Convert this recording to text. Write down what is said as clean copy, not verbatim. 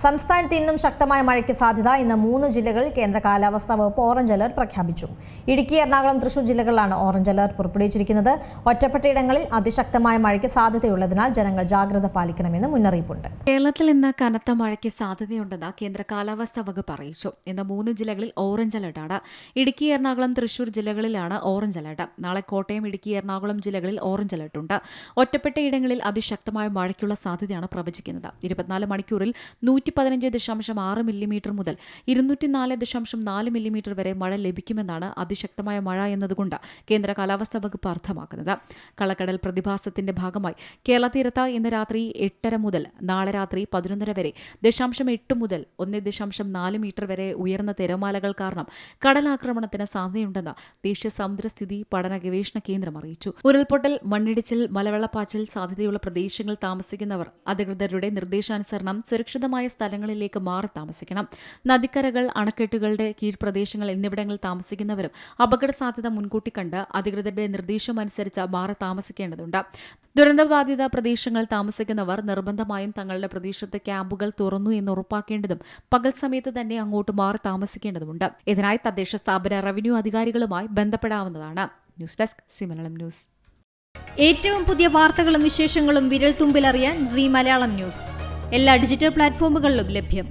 സംസ്ഥാനത്ത് ഇന്നും ശക്തമായ മഴയ്ക്ക് സാധ്യത. ഇന്ന് 3 ജില്ലകളിൽ കേന്ദ്ര കാലാവസ്ഥാ വകുപ്പ് ഓറഞ്ച് അലർട്ട് പ്രഖ്യാപിച്ചു. ഇടുക്കി, എറണാകുളം, തൃശൂർ ജില്ലകളിലാണ് ഓറഞ്ച് അലർട്ട് പുറപ്പെടുവിച്ചിരിക്കുന്നത്. ഒറ്റപ്പെട്ടയിടങ്ങളിൽ അതിശക്തമായ മഴയ്ക്ക് സാധ്യതയുള്ളതിനാൽ ജനങ്ങൾ ജാഗ്രത പാലിക്കണമെന്ന് മുന്നറിയിപ്പുണ്ട്. കേരളത്തിൽ ഇന്ന് കനത്ത മഴയ്ക്ക് സാധ്യതയുണ്ടെന്ന് കേന്ദ്ര കാലാവസ്ഥാ വകുപ്പ് അറിയിച്ചു. ഇന്ന് 3 ജില്ലകളിൽ ഓറഞ്ച് അലർട്ടാണ്. ഇടുക്കി, എറണാകുളം, തൃശൂർ ജില്ലകളിലാണ് ഓറഞ്ച് അലർട്ട്. നാളെ കോട്ടയം, ഇടുക്കി, എറണാകുളം ജില്ലകളിൽ ഓറഞ്ച് അലർട്ടുണ്ട്. ഒറ്റപ്പെട്ടയിടങ്ങളിൽ അതിശക്തമായ മഴയ്ക്കുള്ള സാധ്യതയാണ് പ്രവചിക്കുന്നത്. 24 മണിക്കൂറിൽ 115.6 മില്ലിമീറ്റർ മുതൽ 204.4 മില്ലിമീറ്റർ വരെ മഴ ലഭിക്കുമെന്നാണ് അതിശക്തമായ മഴ എന്നതുകൊണ്ട് കേന്ദ്ര കാലാവസ്ഥാ വകുപ്പ് അർത്ഥമാക്കുന്നത്. കള്ളക്കടൽ പ്രതിഭാസത്തിന്റെ ഭാഗമായി കേരള തീരത്ത് ഇന്ന് രാത്രി 8:30 മുതൽ നാളെ രാത്രി 11:30 വരെ 0.8 മുതൽ 1.4 മീറ്റർ വരെ ഉയർന്ന തിരമാലകൾ കാരണം കടലാക്രമണത്തിന് സാധ്യതയുണ്ടെന്ന് ദേശീയ സമുദ്രസ്ഥിതി പഠന ഗവേഷണ കേന്ദ്രം അറിയിച്ചു. ഉരുൾപൊട്ടൽ, മണ്ണിടിച്ചിൽ, മലവെള്ളപ്പാച്ചിൽ സാധ്യതയുള്ള പ്രദേശങ്ങളിൽ താമസിക്കുന്നവർ അധികൃതരുടെ നിർദ്ദേശാനുസരണം സുരക്ഷിതമായ സ്ഥലങ്ങളിലേക്ക് മാറി താമസിക്കണം. നദിക്കരകൾ, അണക്കെട്ടുകളുടെ കീഴ്പ്രദേശങ്ങൾ എന്നിവിടങ്ങളിൽ താമസിക്കുന്നവരും അപകട സാധ്യത മുൻകൂട്ടി കണ്ട് അധികൃതരുടെ നിർദ്ദേശമനുസരിച്ച് മാറി താമസിക്കേണ്ടതുണ്ട്. ദുരന്തബാധിത പ്രദേശങ്ങളിൽ താമസിക്കുന്നവർ നിർബന്ധമായും തങ്ങളുടെ പ്രദേശത്ത് ക്യാമ്പുകൾ തുറന്നു എന്ന് ഉറപ്പാക്കേണ്ടതും പകൽ സമയത്ത് തന്നെ അങ്ങോട്ട് മാറി താമസിക്കേണ്ടതുണ്ട്. ഇതിനായി തദ്ദേശ സ്ഥാപന റവന്യൂ അധികാരികളുമായി ബന്ധപ്പെടാവുന്നതാണ്. ന്യൂസ് ഡെസ്ക് സിമലയാളം ന്യൂസ്. ഏറ്റവും പുതിയ വാർത്തകളും വിശേഷങ്ങളും വിരൽ തുമ്പിലറിയാൻ സീ മലയാളം ന്യൂസ് എല്ലാ ഡിജിറ്റൽ പ്ലാറ്റ്ഫോമുകളിലും ലഭ്യം.